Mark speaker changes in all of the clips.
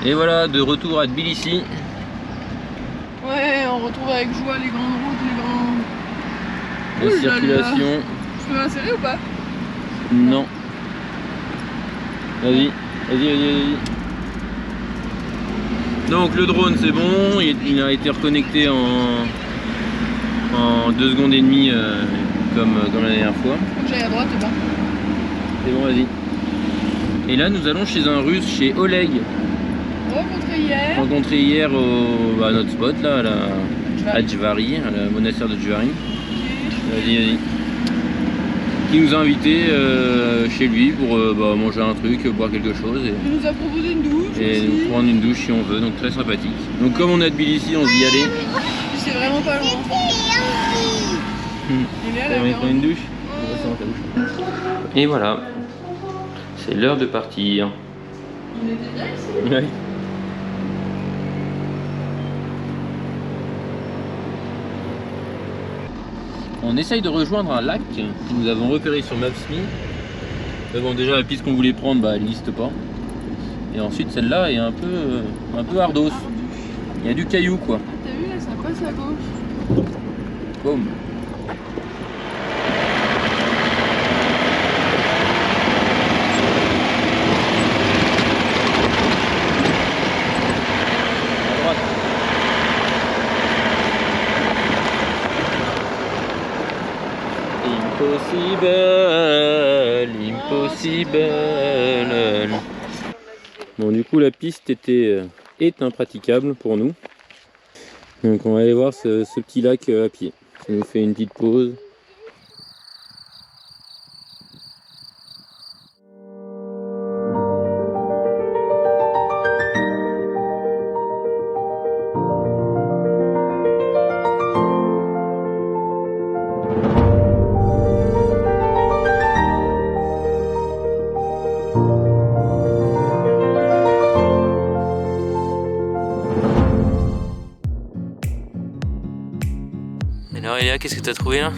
Speaker 1: Et voilà, de retour à Tbilissi.
Speaker 2: Ouais, on retrouve avec joie les grandes routes, les grands...
Speaker 1: La circulation.
Speaker 2: Je peux m'insérer ou pas?
Speaker 1: Non. Vas-y. Donc le drone c'est bon, il a été reconnecté en 2 secondes et demie comme la dernière fois.
Speaker 2: Faut que j'aille à droite, c'est bon.
Speaker 1: C'est bon, vas-y. Et là nous allons chez un russe, chez Oleg. Rencontré hier à notre spot là, à Djvari, à la monastère de Djvari. Vas-y. Qui nous a invités chez lui pour manger un truc, boire quelque chose.
Speaker 2: Il nous a proposé une douche.
Speaker 1: Et
Speaker 2: aussi.
Speaker 1: nous prendre une douche si on veut, donc très sympathique. Donc comme on est à Tbilissi, on se dit allez.
Speaker 2: C'est vraiment pas loin. Il est à la
Speaker 1: prendre une douche. Et voilà, c'est l'heure de partir.
Speaker 2: On était bien ici.
Speaker 1: Ouais. On essaye de rejoindre un lac que nous avons repéré sur Maps.me. Mais bon, déjà la piste qu'on voulait prendre, elle n'existe pas. Et ensuite celle-là est un peu ardos. Il y a du caillou quoi.
Speaker 2: T'as vu là, ça passe à gauche.
Speaker 1: Boum. À droite. Impossible. Bon, du coup la piste est impraticable pour nous. Donc on va aller voir ce petit lac à pied. Ça nous fait une petite pause. Alors Elia, qu'est-ce que tu as trouvé là?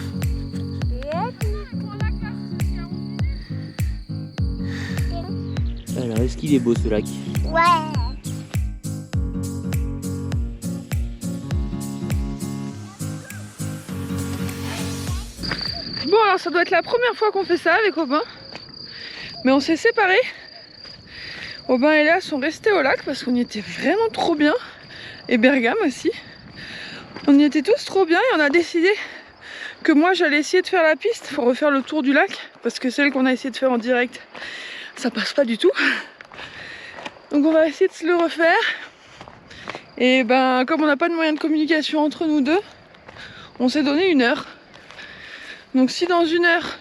Speaker 1: Alors est-ce qu'il est beau ce lac?
Speaker 3: Ouais.
Speaker 2: Bon, alors ça doit être la première fois qu'on fait ça avec Aubin. Mais on s'est séparés. Aubin et Léa sont restés au lac parce qu'on y était vraiment trop bien. Et Bergame aussi. On y était tous trop bien et on a décidé que moi j'allais essayer de faire la piste. Il faut refaire le tour du lac parce que celle qu'on a essayé de faire en direct, ça passe pas du tout. Donc on va essayer de se le refaire. Et ben comme on n'a pas de moyen de communication entre nous deux, on s'est donné 1 heure. Donc si dans 1 heure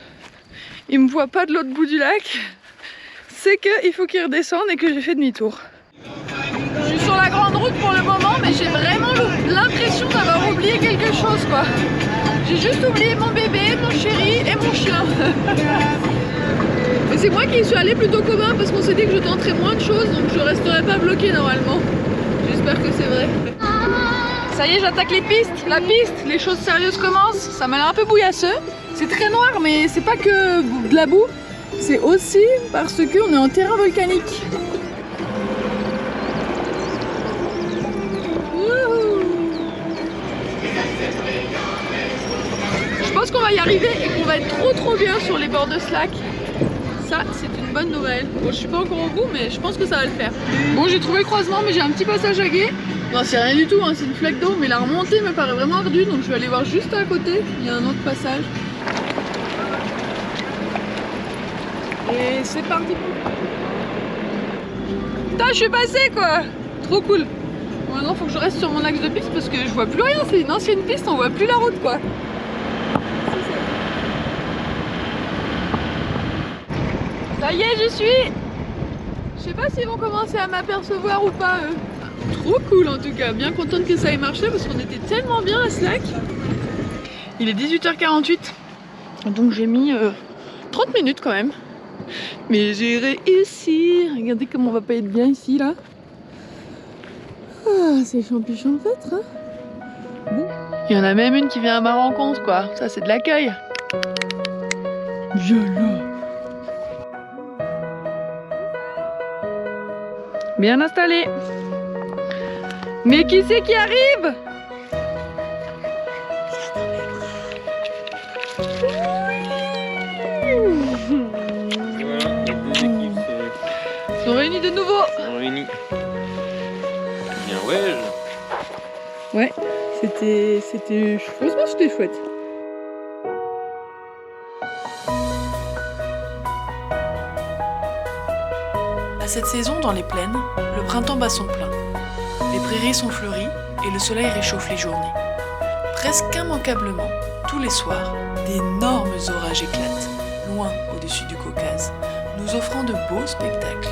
Speaker 2: il me voit pas de l'autre bout du lac, c'est qu'il faut qu'il redescende et que j'ai fait demi-tour. Je suis sur la grande route pour le moment, mais j'ai vraiment l'impression d'avoir oublié quelque chose quoi. J'ai juste oublié mon bébé, mon chéri et mon chien. Et c'est moi qui y suis allée plutôt qu'Aubin parce qu'on s'est dit que je tenterais moins de choses, donc je resterai pas bloquée normalement. J'espère que c'est vrai. Ça y est, j'attaque les pistes, la piste, les choses sérieuses commencent. Ça m'a l'air un peu bouillasseux. C'est très noir, mais c'est pas que de la boue. C'est aussi parce qu'on est en terrain volcanique. Je pense qu'on va y arriver et qu'on va être trop bien sur les bords de ce lac. Ça, c'est une bonne nouvelle. Bon, je suis pas encore au bout, mais je pense que ça va le faire. Bon, j'ai trouvé le croisement, mais j'ai un petit passage à gué. Non, c'est rien du tout, hein, c'est une flaque d'eau, mais la remontée me paraît vraiment ardue, donc je vais aller voir juste à côté. Il y a un autre passage. Et c'est parti. Putain, je suis passée quoi. Trop cool. Bon, maintenant, faut que je reste sur mon axe de piste parce que je vois plus rien. C'est une ancienne piste, on voit plus la route quoi. Ça y est, j'y suis. Je sais pas s'ils vont commencer à m'apercevoir ou pas eux. Trop cool en tout cas, bien contente que ça ait marché parce qu'on était tellement bien à ce lac. Il est 18h48, donc j'ai mis 30 minutes quand même. Mais j'ai réussi. Regardez comme on va pas être bien ici là. Ah, c'est champi champêtre hein. Bon. Il y en a même une qui vient à ma rencontre quoi, ça c'est de l'accueil. Viens là. Bien installé. Mais qui c'est qui arrive?
Speaker 1: Voilà, les deux équipes
Speaker 2: Sont réunis de nouveau.
Speaker 1: sont réunies. Bien ouais.
Speaker 2: Ouais, franchement c'était chouette.
Speaker 3: À cette saison, dans les plaines, le printemps bat son plein. Les prairies sont fleuries et le soleil réchauffe les journées. Presque immanquablement, tous les soirs, d'énormes orages éclatent, loin au-dessus du Caucase, nous offrant de beaux spectacles.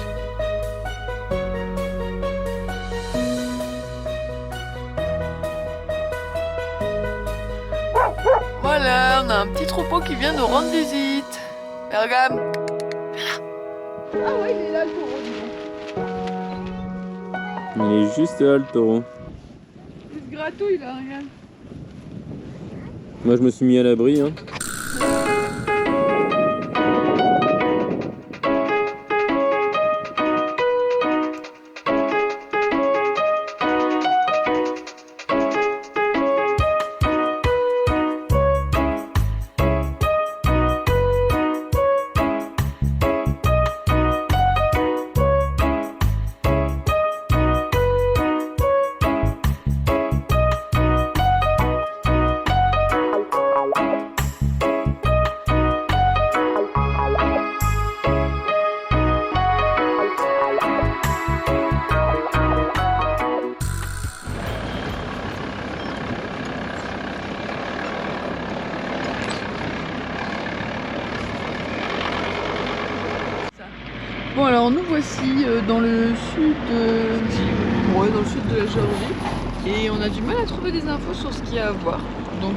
Speaker 3: Voilà, on a un petit troupeau qui vient nous rendre visite. Bergame.
Speaker 2: Ah ouais, il est là le taureau.
Speaker 1: Il est juste là le taureau.
Speaker 2: Il se gratouille là, regarde.
Speaker 1: Moi je me suis mis à l'abri. Hein.
Speaker 2: Bon alors nous voici dans le sud dans le sud de la Géorgie et on a du mal à trouver des infos sur ce qu'il y a à voir. Donc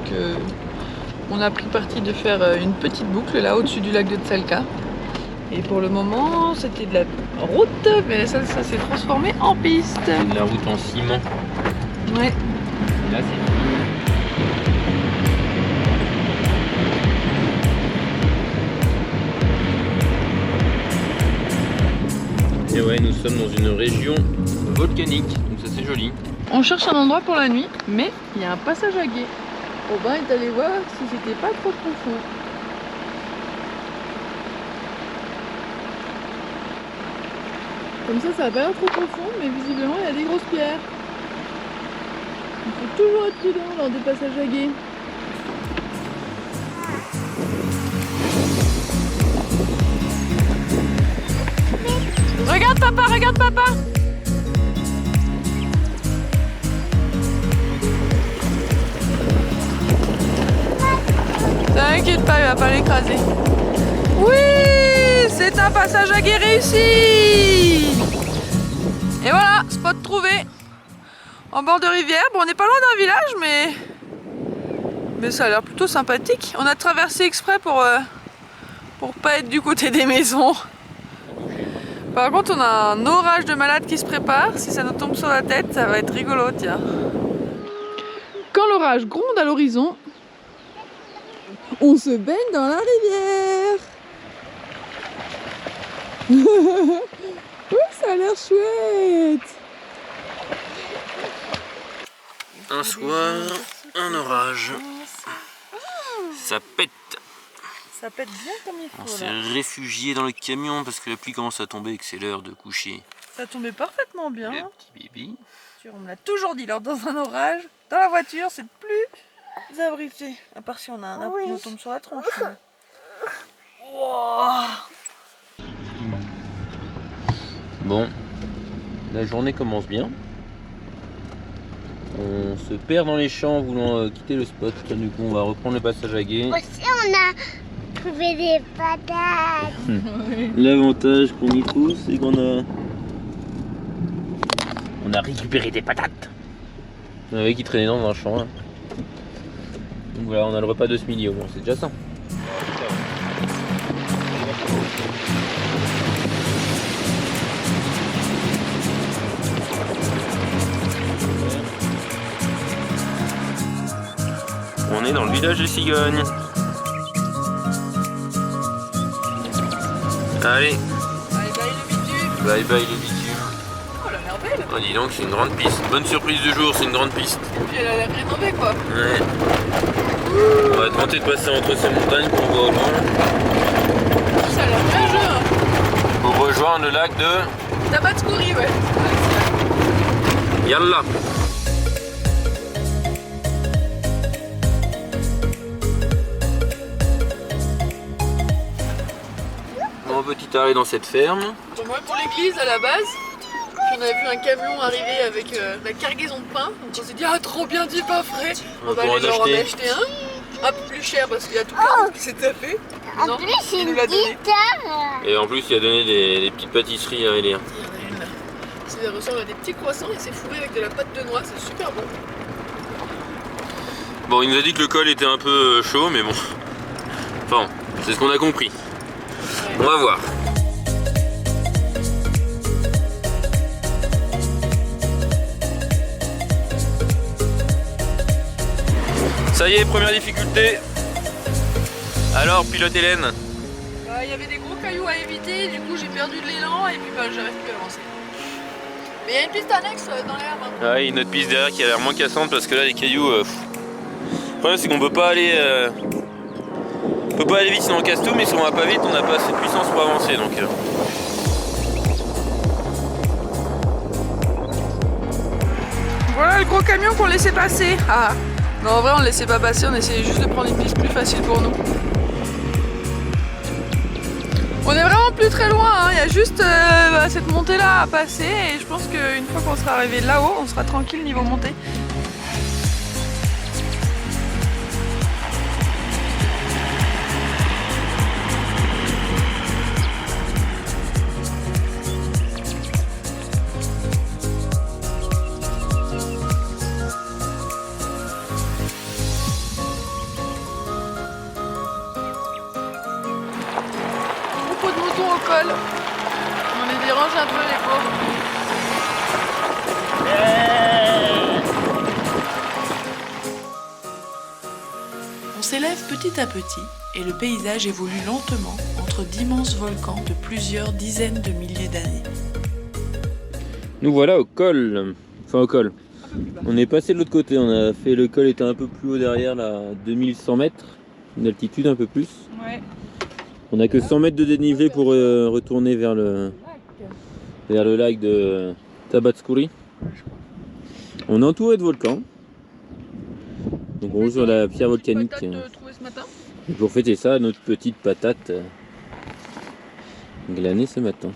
Speaker 2: on a pris parti de faire une petite boucle là au-dessus du lac de Tselka. Et pour le moment c'était de la route, mais ça s'est transformé en piste.
Speaker 1: C'est de la route en ciment.
Speaker 2: Ouais.
Speaker 1: Et là c'est fini. Et ouais, nous sommes dans une région volcanique, donc ça c'est joli.
Speaker 2: On cherche un endroit pour la nuit, mais il y a un passage à gué. Aubin est allé voir si c'était pas trop profond. Comme ça va pas l'air trop profond, mais visiblement il y a des grosses pierres. Il faut toujours être prudent lors des passages à gué. Regarde papa, regarde papa! T'inquiète pas, il va pas l'écraser. Oui, c'est un passage à gué réussi! Et voilà, spot trouvé. En bord de rivière. Bon, on n'est pas loin d'un village, mais ça a l'air plutôt sympathique. On a traversé exprès pour pas être du côté des maisons. Par contre, on a un orage de malade qui se prépare. Si ça nous tombe sur la tête, ça va être rigolo, tiens. Quand l'orage gronde à l'horizon, on se baigne dans la rivière. Oui, ça a l'air chouette.
Speaker 1: Un soir, un orage. Ça pète.
Speaker 2: Ça pète bien comme il faut.
Speaker 1: On s'est réfugié dans le camion parce que la pluie commence à tomber et que c'est l'heure de coucher.
Speaker 2: Ça tombait parfaitement bien.
Speaker 1: Le petit bébé.
Speaker 2: On me l'a toujours dit, lors dans un orage, dans la voiture, c'est plus abrité. À part si on a un arbre qui nous tombe sur la tronche. Wow.
Speaker 1: Bon, la journée commence bien. On se perd dans les champs voulant quitter le spot. Du coup, on va reprendre le passage à gué.
Speaker 4: Aussi, on a trouvé des patates.
Speaker 1: L'avantage qu'on y trouve, c'est qu'on a récupéré des patates. Il y en avait qui traînaient dans un champ. Là. Donc voilà, on a le repas de ce midi au moins, c'est déjà ça. On est dans le village des cigognes. Allez,
Speaker 2: Bye bye le bitume.
Speaker 1: bye bye le bitume.
Speaker 2: Oh
Speaker 1: Oh, dis donc, c'est une grande piste. Bonne surprise du jour, c'est une grande piste.
Speaker 2: Et puis elle a l'air rénovée quoi.
Speaker 1: Ouais. On va tenter de passer entre ces montagnes pour voir au loin.
Speaker 2: Ça a l'air bien jeu. Hein.
Speaker 1: Pour rejoindre le lac de
Speaker 2: Tabatskouri, ouais.
Speaker 1: Yalla. Bon, petit arrêt dans cette ferme.
Speaker 2: Donc moi pour l'église à la base, puis on avait vu un camion arriver avec la cargaison de pain. Donc on s'est dit ah trop bien dit pas frais. On va aller leur en acheter un peu plus cher parce qu'il y a tout le monde qui s'est tapé.
Speaker 4: En
Speaker 2: Non,
Speaker 4: plus, c'est
Speaker 2: il
Speaker 4: une
Speaker 2: nous l'a donné.
Speaker 4: guitare.
Speaker 1: Et en plus, il a donné des petites pâtisseries à élire.
Speaker 2: Ça ressemble à des petits croissants et c'est fourré avec de la pâte de noix, c'est super bon.
Speaker 1: Bon, il nous a dit que le col était un peu chaud, mais bon. Enfin, c'est ce qu'on a compris.
Speaker 2: Ouais.
Speaker 1: On va voir. Ça y est, première difficulté. Alors, pilote Hélène.
Speaker 2: Il y avait des gros cailloux à éviter, du coup j'ai perdu de l'élan et puis j'arrive plus à avancer. Mais il y a une piste annexe dans l'air. Hein.
Speaker 1: Ah oui, une autre piste derrière qui a l'air moins cassante parce que là, les cailloux. Le problème, c'est qu'on peut pas aller. On peut pas aller vite sinon on casse tout, mais si on va pas vite, on n'a pas assez de puissance pour avancer. Donc.
Speaker 2: Voilà le gros camion qu'on laissait passer. Ah. Non, en vrai on ne laissait pas passer, on essayait juste de prendre une piste plus facile pour nous. On est vraiment plus très loin, hein. Il y a juste cette montée là à passer et je pense qu'une fois qu'on sera arrivé là-haut, on sera tranquille niveau montée. Beaucoup de moutons au col. On les dérange un peu les pauvres.
Speaker 3: On s'élève petit à petit et le paysage évolue lentement entre d'immenses volcans de plusieurs dizaines de milliers d'années.
Speaker 1: Nous voilà au col. Enfin, au col. On est passé de l'autre côté. On a fait le col était un peu plus haut derrière, là, 2100 mètres. Une altitude un peu plus.
Speaker 2: Ouais.
Speaker 1: On a que 100 mètres de dénivelé pour retourner vers le lac de Tabatskouri. On est entouré de volcans. Donc on roule sur la pierre volcanique.
Speaker 2: Ce matin.
Speaker 1: Et pour fêter ça, notre petite patate glanée ce matin.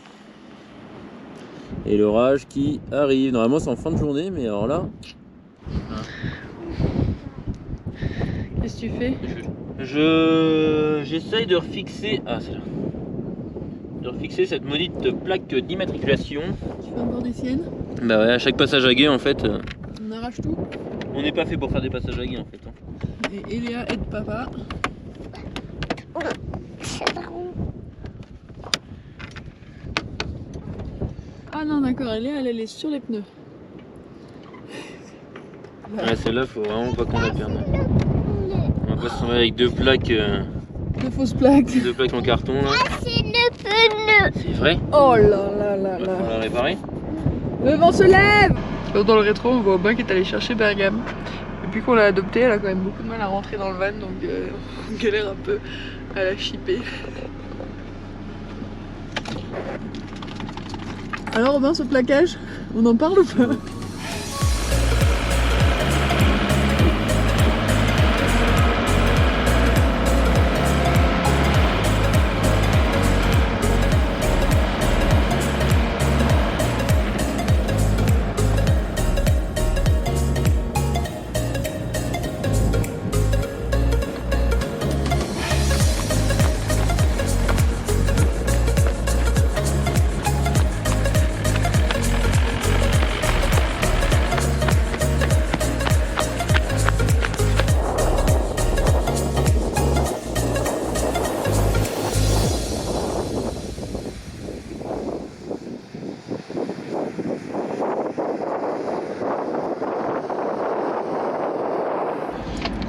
Speaker 1: Et l'orage qui arrive. Normalement c'est en fin de journée, mais alors là...
Speaker 2: Qu'est-ce que tu fais?
Speaker 1: J'essaye de refixer... Ah, c'est là. De refixer cette maudite plaque d'immatriculation.
Speaker 2: Tu fais encore des siennes?
Speaker 1: Bah ouais, à chaque passage à guet en fait...
Speaker 2: On arrache tout.
Speaker 1: On n'est pas fait pour faire des passages à guet en fait. Hein.
Speaker 2: Et Eléa aide papa. Ah non d'accord, Eléa elle est sur les pneus.
Speaker 1: Ouais, celle-là faut vraiment pas qu'on la perde. On va pas se tomber avec deux plaques
Speaker 2: fausses plaques.
Speaker 1: Deux plaques en carton là.
Speaker 4: C'est le pneu.
Speaker 1: C'est vrai?
Speaker 2: Oh là là là
Speaker 1: Il va falloir la réparer.
Speaker 2: Le vent se lève. Dans le rétro, on voit Aubin qui est allé chercher Bergame. Depuis qu'on l'a adoptée, elle a quand même beaucoup de mal à rentrer dans le van, donc on galère un peu à la chipper. Alors Aubin, ce plaquage, on en parle ou pas?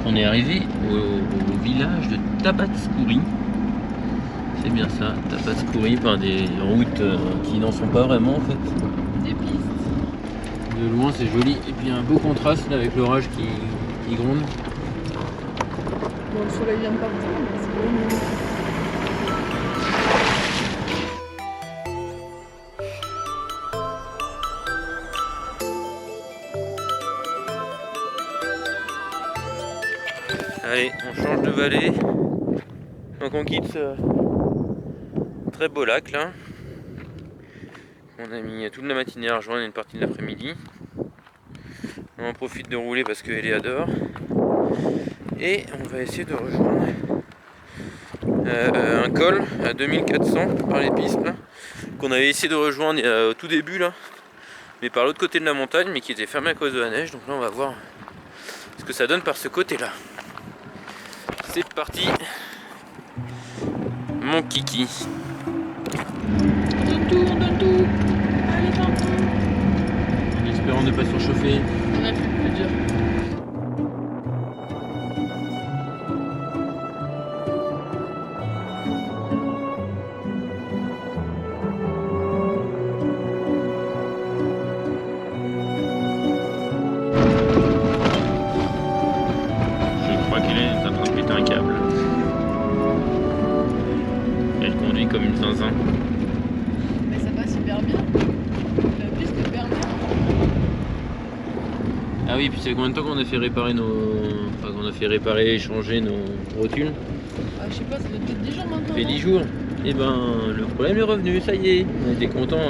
Speaker 1: On est arrivé au village de Tabatskouri. C'est bien ça, Tabatskouri, par des routes qui n'en sont pas vraiment en fait.
Speaker 2: Des pistes.
Speaker 1: De loin c'est joli et puis un beau contraste là, avec l'orage qui gronde.
Speaker 2: Bon, le soleil vient de partir, mais c'est bon.
Speaker 1: Allez, on change de vallée. Donc on quitte ce très beau lac là. On a mis toute la matinée à rejoindre une partie de l'après-midi. On en profite de rouler parce que Eléa dort. Et on va essayer de rejoindre un col à 2400 par les pistes là, qu'on avait essayé de rejoindre au tout début là, mais par l'autre côté de la montagne, mais qui était fermé à cause de la neige. Donc là on va voir ce que ça donne par ce côté là. C'est parti, mon kiki.
Speaker 2: De tout. Allez, tampon.
Speaker 1: En espérant ne pas surchauffer.
Speaker 2: On a plus dur.
Speaker 1: Je crois qu'elle est en train de péter un câble. Elle conduit comme une zinzin.
Speaker 2: Mais ça passe hyper bien. La piste est hyper bien.
Speaker 1: Ah oui, puis c'est combien de temps qu'on a fait réparer et changer nos rotules?
Speaker 2: Ah, je sais pas, ça doit peut-être 10 jours maintenant.
Speaker 1: Ça fait
Speaker 2: non
Speaker 1: 10 jours. Et ben le problème est revenu, ça y est. On était content,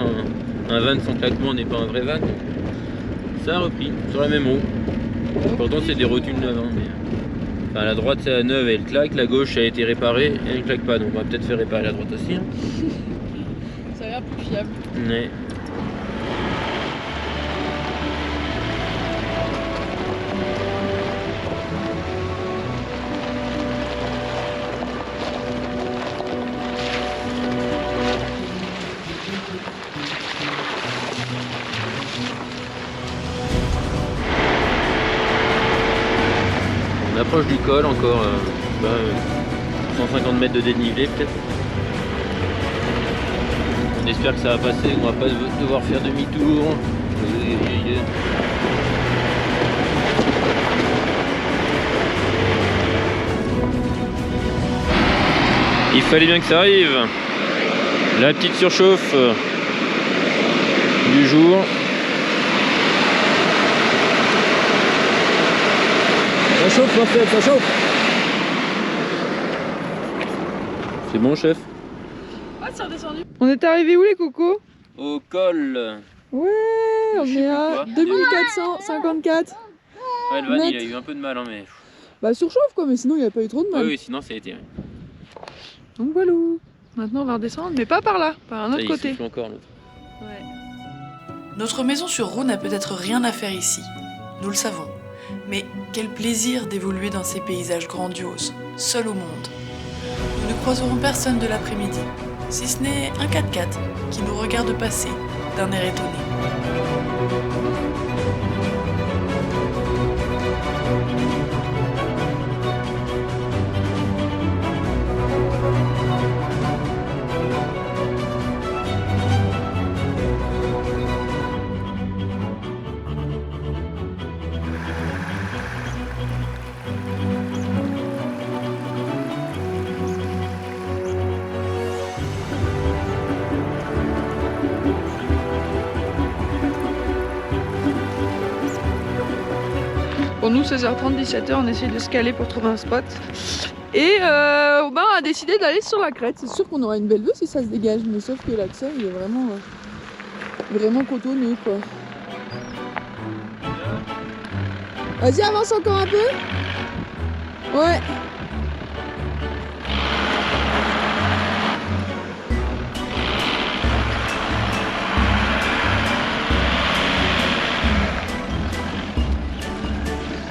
Speaker 1: un van sans claquement n'est pas un vrai van. Ça a repris, sur la même roue. Pourtant c'est des rotules neuves. Hein, mais... Enfin, la droite c'est la neuve, elle claque, la gauche a été réparée et elle claque pas. Donc on va peut-être faire réparer la droite aussi. Hein.
Speaker 2: Ça a l'air plus fiable.
Speaker 1: Ouais. On approche du col encore, 150 mètres de dénivelé peut-être. On espère que ça va passer, on va pas devoir faire demi-tour. Il fallait bien que ça arrive. La petite surchauffe du jour. Ça chauffe, parfait, ça chauffe. C'est bon, chef?
Speaker 2: Ah, c'est redescendu. On est arrivé où les cocos?
Speaker 1: Au col.
Speaker 2: Ouais, on
Speaker 1: Je sais
Speaker 2: est
Speaker 1: plus
Speaker 2: à
Speaker 1: quoi.
Speaker 2: 2454.
Speaker 1: Ouais, le van,
Speaker 2: Net.
Speaker 1: il a eu un peu de mal, hein, mais...
Speaker 2: Bah surchauffe quoi, mais sinon il n'y a pas eu trop de mal.
Speaker 1: Oui, sinon ça a été...
Speaker 2: Donc voilà. Maintenant on va redescendre, mais pas par là, par un
Speaker 1: Ça,
Speaker 2: autre
Speaker 1: il
Speaker 2: côté.
Speaker 1: souffle encore, l'autre.
Speaker 2: Ouais.
Speaker 3: Notre maison sur Roue n'a peut-être rien à faire ici, nous le savons. Mais quel plaisir d'évoluer dans ces paysages grandioses, seul au monde. Nous ne croiserons personne de l'après-midi, si ce n'est un 4x4 qui nous regarde passer d'un air étonné.
Speaker 2: Pour nous, 16h30, 17h, on essaye de se caler pour trouver un spot. Et Aubin a décidé d'aller sur la crête. C'est sûr qu'on aura une belle vue si ça se dégage, mais sauf que l'accès il est vraiment cotonneux quoi. Vas-y, avance encore un peu. Ouais.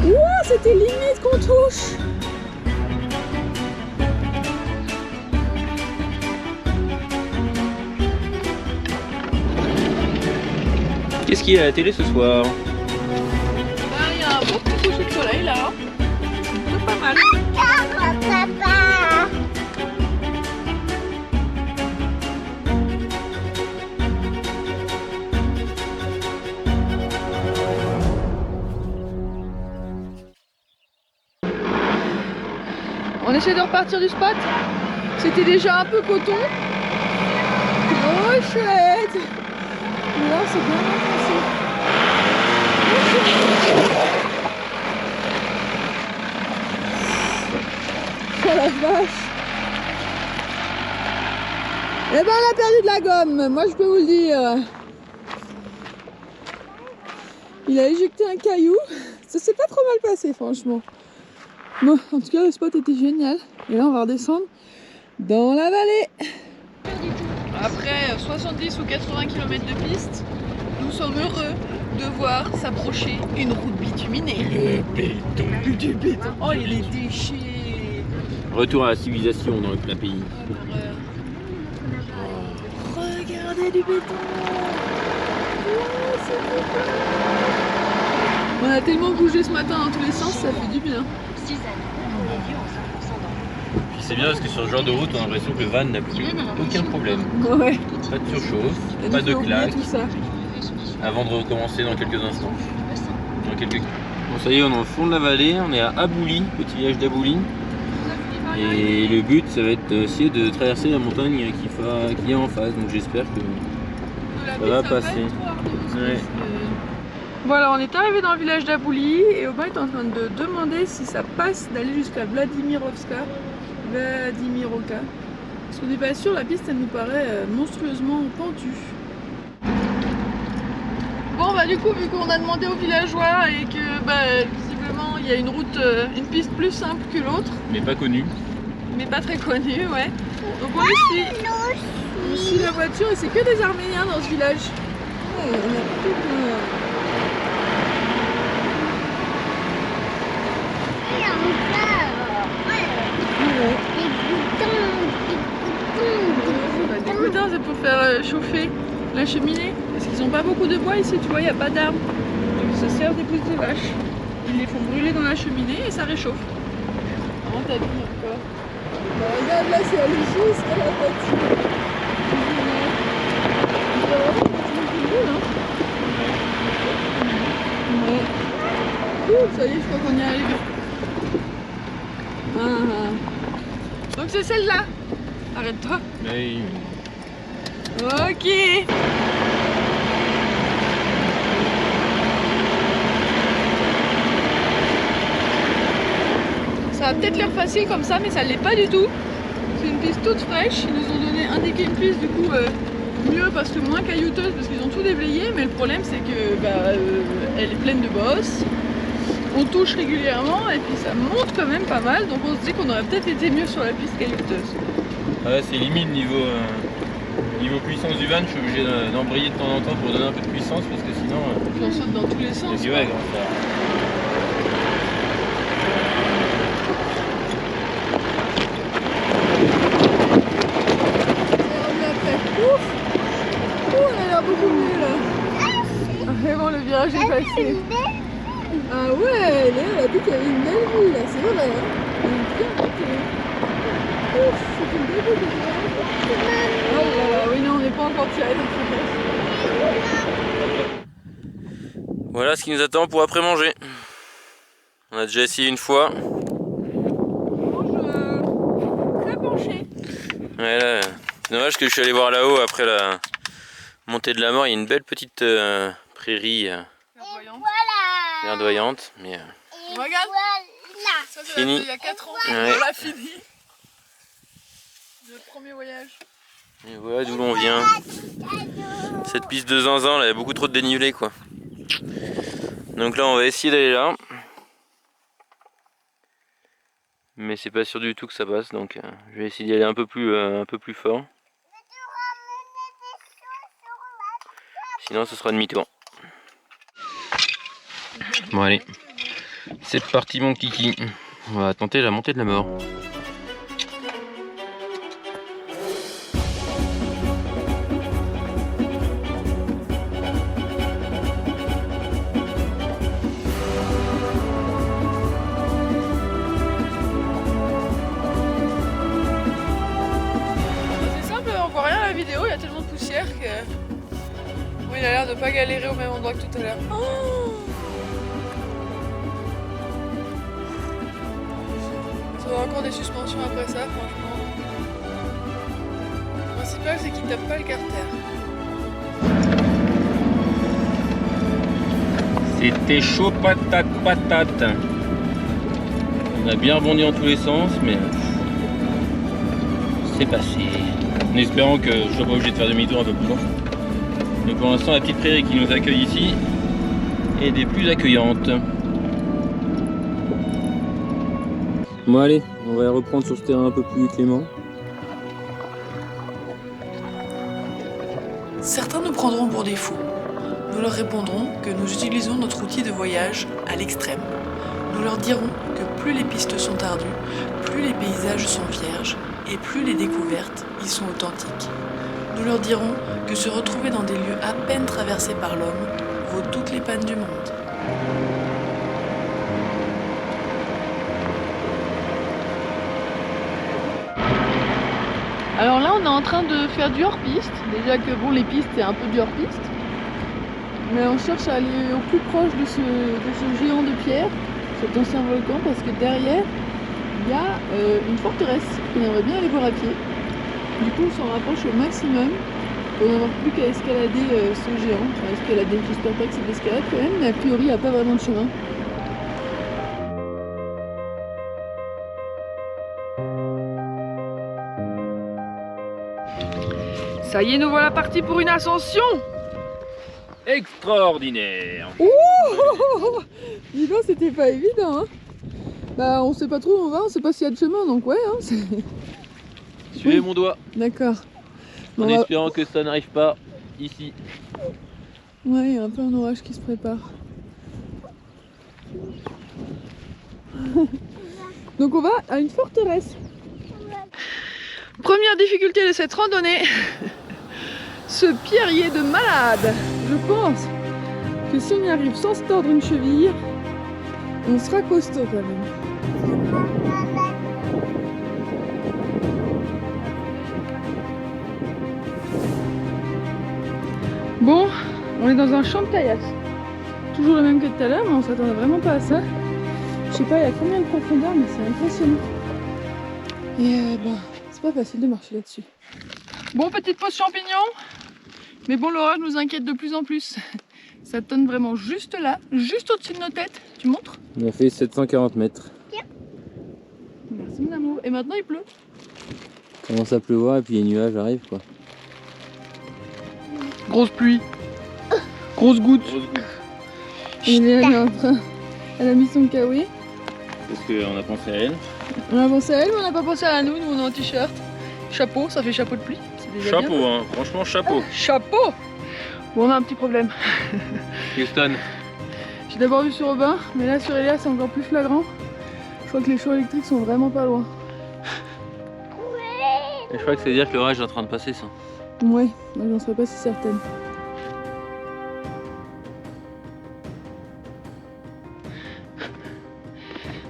Speaker 2: Ouah, c'était limite qu'on touche.
Speaker 1: Qu'est-ce qu'il y a à la télé ce soir?
Speaker 2: Il y a un beau petit coucher de soleil là. C'est pas mal.
Speaker 4: Papa.
Speaker 2: essaie de repartir du spot. C'était déjà un peu coton. Oh chouette. Mais là c'est bien enfoncé. Oh la vache. Eh ben on a perdu de la gomme, moi je peux vous le dire. Il a éjecté un caillou. Ça s'est pas trop mal passé franchement. Bon, en tout cas le spot était génial. Et là on va redescendre dans la vallée. Après 70 ou 80 km de piste, nous sommes heureux de voir s'approcher une route bituminée. Du béton. Oh il y a des déchets.
Speaker 1: Retour à la civilisation dans le plein pays.
Speaker 2: Regardez du béton. Oh, c'est trop cool. On a tellement bougé ce matin dans tous les sens, ça fait du bien.
Speaker 1: Puis c'est bien parce que sur ce genre de route, on a l'impression que le van n'a plus aucun problème.
Speaker 2: Ouais.
Speaker 1: Pas de surchauffe, pas de claque.
Speaker 2: Tout ça.
Speaker 1: Avant de recommencer dans quelques instants. Bon, ça y est, on est au fond de la vallée, on est à Abouli, petit village d'Abouli. Et le but, ça va être d'essayer de traverser la montagne qui est en face. Donc j'espère que ça va passer. Ouais.
Speaker 2: Voilà, on est arrivé dans le village d'Abouli et Aubin est en train de demander si ça passe d'aller jusqu'à Vladimirovka. Parce qu'on n'est pas sûr, la piste elle nous paraît monstrueusement pentue. Bon bah du coup, vu qu'on a demandé aux villageois et que visiblement il y a une route, une piste plus simple que l'autre.
Speaker 1: Mais pas connue.
Speaker 2: Mais pas très connue, ouais. Donc on suit la voiture et c'est que des Arméniens dans ce village. Ouais, on a tout, des boutons, c'est pour faire chauffer la cheminée. Parce qu'ils n'ont pas beaucoup de bois ici, tu vois, il n'y a pas d'arbres. Donc ça sert des pousses de vache. Ils les font brûler dans la cheminée et ça réchauffe. Comment t'as vu encore? Bah, regarde là, c'est allé jusqu'à la voiture. Ouais. Ouh, ça y est, je crois qu'on y arrive. Donc c'est celle-là. Arrête-toi.
Speaker 1: Oui.
Speaker 2: Ok. Ça va peut-être l'air facile comme ça, mais ça l'est pas du tout. C'est une piste toute fraîche. Ils nous ont indiqué une piste du coup mieux parce que moins caillouteuse parce qu'ils ont tout déblayé. Mais le problème c'est que elle est pleine de bosses. On touche régulièrement et puis ça monte quand même pas mal. Donc on se dit qu'on aurait peut-être été mieux sur la piste caillouteuse.
Speaker 1: Ah ouais, c'est limite niveau puissance du van. Je suis obligé d'embrayer de temps en temps pour donner un peu de puissance parce que sinon.
Speaker 2: Puis on saute dans tous les sens.
Speaker 1: Ouais, grave.
Speaker 2: Elle a l'air beaucoup mieux là. Vraiment le virage est passé. Ah ouais, elle a dit qu'il y avait une belle vue là, c'est vrai. Hein. Elle est bien montée. Ouf, c'est une belle vue de virage. Oh là là, oui non, on n'est pas encore tiré dans ce.
Speaker 1: Voilà ce qui nous attend pour après manger. On a déjà essayé une fois.
Speaker 2: Très penché.
Speaker 1: Ouais, là, c'est dommage que je suis allé voir là-haut après la montée de la mort. Il y a une belle petite prairie verdoyante. Mais
Speaker 2: Regarde, ça c'est
Speaker 1: fini.
Speaker 2: il y a 4 ans.
Speaker 1: Ouais.
Speaker 2: On l'a fini. Notre premier voyage.
Speaker 1: Et voilà d'où l'on vient. Cette piste de zinzin, là, il y a beaucoup trop de dénivelé quoi. Donc là on va essayer d'aller là. Mais c'est pas sûr du tout que ça passe, donc je vais essayer d'y aller un peu plus fort. Sinon ce sera demi-tour. Bon allez, c'est parti mon kiki. On va tenter la montée de la mort.
Speaker 2: Vidéo, il y a tellement de poussière que bon, il a l'air de pas galérer au même endroit que tout à l'heure. Oh, trouver encore des suspensions après ça, franchement. Le principal, c'est qu'il tape pas le carter.
Speaker 1: C'était chaud patate patate. On a bien rebondi en tous les sens, mais c'est passé. En espérant que je ne sois pas obligé de faire demi-tour un peu plus loin. Mais pour l'instant, la petite prairie qui nous accueille ici est des plus accueillantes. Bon allez, on va reprendre sur ce terrain un peu plus clément.
Speaker 3: Certains nous prendront pour des fous. Nous leur répondrons que nous utilisons notre outil de voyage à l'extrême. Nous leur dirons que plus les pistes sont ardues, plus les paysages sont vierges et plus les découvertes y sont authentiques. Nous leur dirons que se retrouver dans des lieux à peine traversés par l'homme vaut toutes les pannes du monde.
Speaker 2: Alors là, on est en train de faire du hors-piste. Déjà que bon, les pistes, c'est un peu du hors-piste. Mais on cherche à aller au plus proche de ce géant de pierre, cet ancien volcan, parce que derrière, il y a une forteresse qu'on aimerait bien aller voir à pied. Du coup, on s'en rapproche au maximum pour n'avoir plus qu'à escalader ce géant. Enfin, escalader, j'espère pas que c'est de l'escalade quand même, mais a priori, il n'y a pas vraiment de chemin. Ça y est, nous voilà partis pour une ascension.
Speaker 1: Extraordinaire.
Speaker 2: Ouh, dis donc, c'était pas évident, hein. Bah, on sait pas trop où on va, on sait pas s'il y a de chemin, donc ouais, hein, c'est...
Speaker 1: Suivez mon doigt,
Speaker 2: D'accord.
Speaker 1: en
Speaker 2: Bon,
Speaker 1: espérant que ça n'arrive pas ici.
Speaker 2: ouais, il y a un peu un orage qui se prépare. Donc on va à une forteresse. Première difficulté de cette randonnée, ce pierrier de malade. Je pense que si on y arrive sans se tordre une cheville, on sera costaud quand même. Bon, on est dans un champ de caillasse. Toujours le même que tout à l'heure, mais on s'attendait vraiment pas à ça. Je sais pas il y a combien de profondeur, mais c'est impressionnant. Et bon, c'est pas facile de marcher là-dessus. Bon, petite pause champignon. Mais bon, l'orage nous inquiète de plus en plus. Ça tonne vraiment juste là, juste au-dessus de nos têtes. Tu montres?
Speaker 1: On a fait 740 mètres.
Speaker 2: Merci mon amour. Et maintenant il pleut.
Speaker 1: Il commence à pleuvoir et puis les nuages arrivent quoi.
Speaker 2: Grosse pluie. Grosse goutte. Elle est en train. Elle a mis son kawaii.
Speaker 1: Parce qu'on a pensé à elle.
Speaker 2: On a pensé à elle, mais on n'a pas pensé à nous. Nous, on est en t-shirt. Chapeau, ça fait chapeau de pluie. C'est déjà
Speaker 1: Chapeau,
Speaker 2: bien.
Speaker 1: hein, franchement chapeau.
Speaker 2: Chapeau. Bon, on a un petit problème.
Speaker 1: Houston.
Speaker 2: J'ai d'abord vu sur Robin, mais là sur Elia, c'est encore plus flagrant. Je crois que les chevaux électriques sont vraiment pas loin.
Speaker 1: Et je crois que c'est dire que l'orage est en train de passer ça.
Speaker 2: Ouais, moi j'en serais pas si certaine.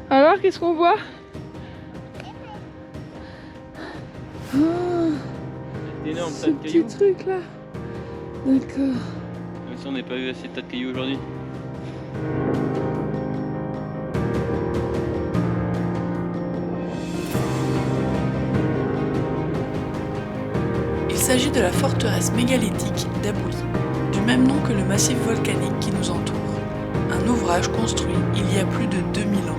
Speaker 2: Alors, qu'est-ce qu'on voit? Ah,
Speaker 1: C'est énorme
Speaker 2: ce
Speaker 1: tas de
Speaker 2: petit
Speaker 1: cailloux.
Speaker 2: truc là. D'accord.
Speaker 1: Même si on n'a pas eu assez de tas de cailloux aujourd'hui.
Speaker 3: Il s'agit de la forteresse mégalithique d'Abouli, du même nom que le massif volcanique qui nous entoure. Un ouvrage construit il y a plus de 2000 ans.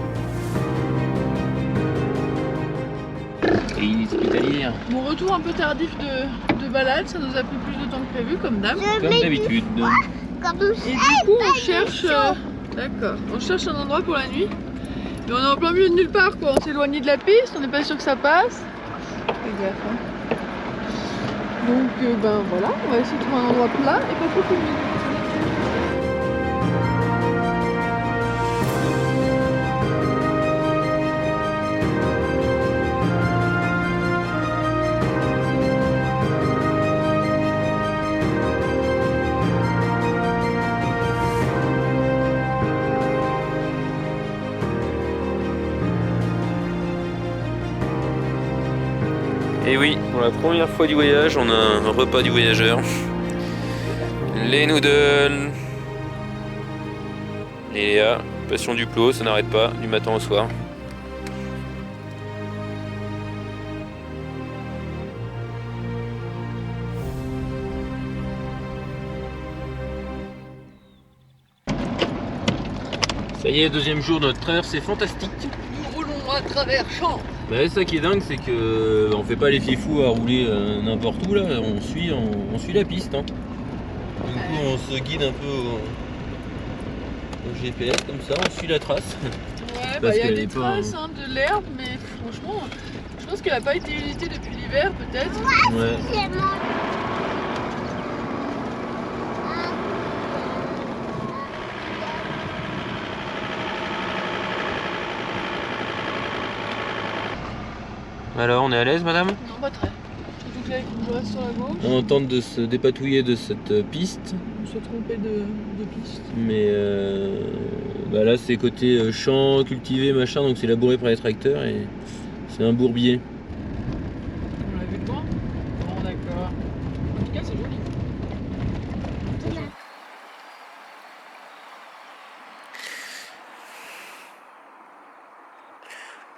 Speaker 1: Et une hospitalière.
Speaker 2: Mon retour un peu tardif de balade, ça nous a pris plus de temps que prévu, comme d'hab.
Speaker 1: Comme d'habitude.
Speaker 2: Et du coup, on cherche. D'accord. On cherche un endroit pour la nuit. Mais on est en plein milieu de nulle part, quoi. On s'est éloigné de la piste, on n'est pas sûr que ça passe. Fais gaffe, hein. Donc, ben voilà, on va essayer de trouver un endroit plat et pas trop humide.
Speaker 1: Et oui, pour la première fois du voyage, on a un repas du voyageur. Les noodles. Et Léa, passion du plot, ça n'arrête pas, du matin au soir. Ça y est, deuxième jour de notre traversée fantastique.
Speaker 2: Nous roulons à travers champs.
Speaker 1: Bah, ça qui est dingue, c'est que on fait pas les fifous à rouler n'importe où là, on suit la piste. Hein. Du coup, on se guide un peu au GPS comme ça, on suit la trace.
Speaker 2: Ouais,
Speaker 1: Parce
Speaker 2: il y a
Speaker 1: qu'elle
Speaker 2: des
Speaker 1: est pas,
Speaker 2: traces de l'herbe, mais franchement, je pense qu'elle n'a pas été visitée depuis l'hiver peut-être.
Speaker 1: Ouais.
Speaker 4: C'est mon...
Speaker 1: Alors, on est à l'aise, madame?
Speaker 2: Non, pas très. Surtout que là, il faut que je reste sur la gauche.
Speaker 1: On tente de se dépatouiller de cette piste,
Speaker 2: On se trompait de piste.
Speaker 1: mais bah là c'est côté champ cultivé machin, donc c'est labouré par les tracteurs et c'est un bourbier.
Speaker 2: On l'a vu de loin? Bon, d'accord. En tout cas, c'est joli.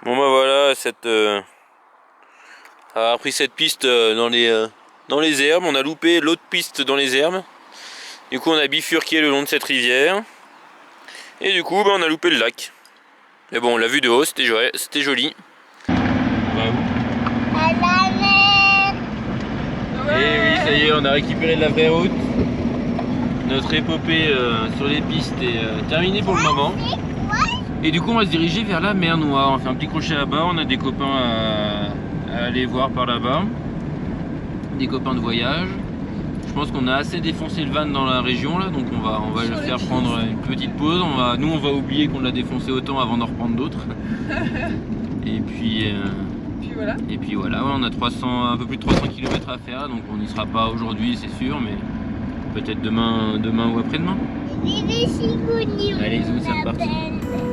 Speaker 1: Bon bah voilà, a pris cette piste dans les herbes, on a loupé l'autre piste dans les herbes. Du coup on a bifurqué le long de cette rivière. Et du coup bah, on a loupé le lac. Mais bon on l'a vu de haut, c'était joli.
Speaker 4: À la mer.
Speaker 1: Et oui, ça y est, on a récupéré de la vraie route. Notre épopée sur les pistes est terminée pour le moment. Et du coup on va se diriger vers la mer Noire. On fait un petit crochet là-bas, on a des copains à aller voir par là-bas. Des copains de voyage. Je pense qu'on a assez défoncé le van dans la région là, donc on va le faire prendre une petite pause. Nous on va oublier qu'on l'a défoncé autant avant d'en reprendre d'autres. Et puis
Speaker 2: voilà.
Speaker 1: Et puis voilà, ouais, on a un peu plus de 300 km à faire, donc on n'y sera pas aujourd'hui c'est sûr, mais peut-être demain ou après-demain.
Speaker 4: Vive Chigouni,
Speaker 1: Allez, zou, c'est reparti.
Speaker 4: on l'appelle.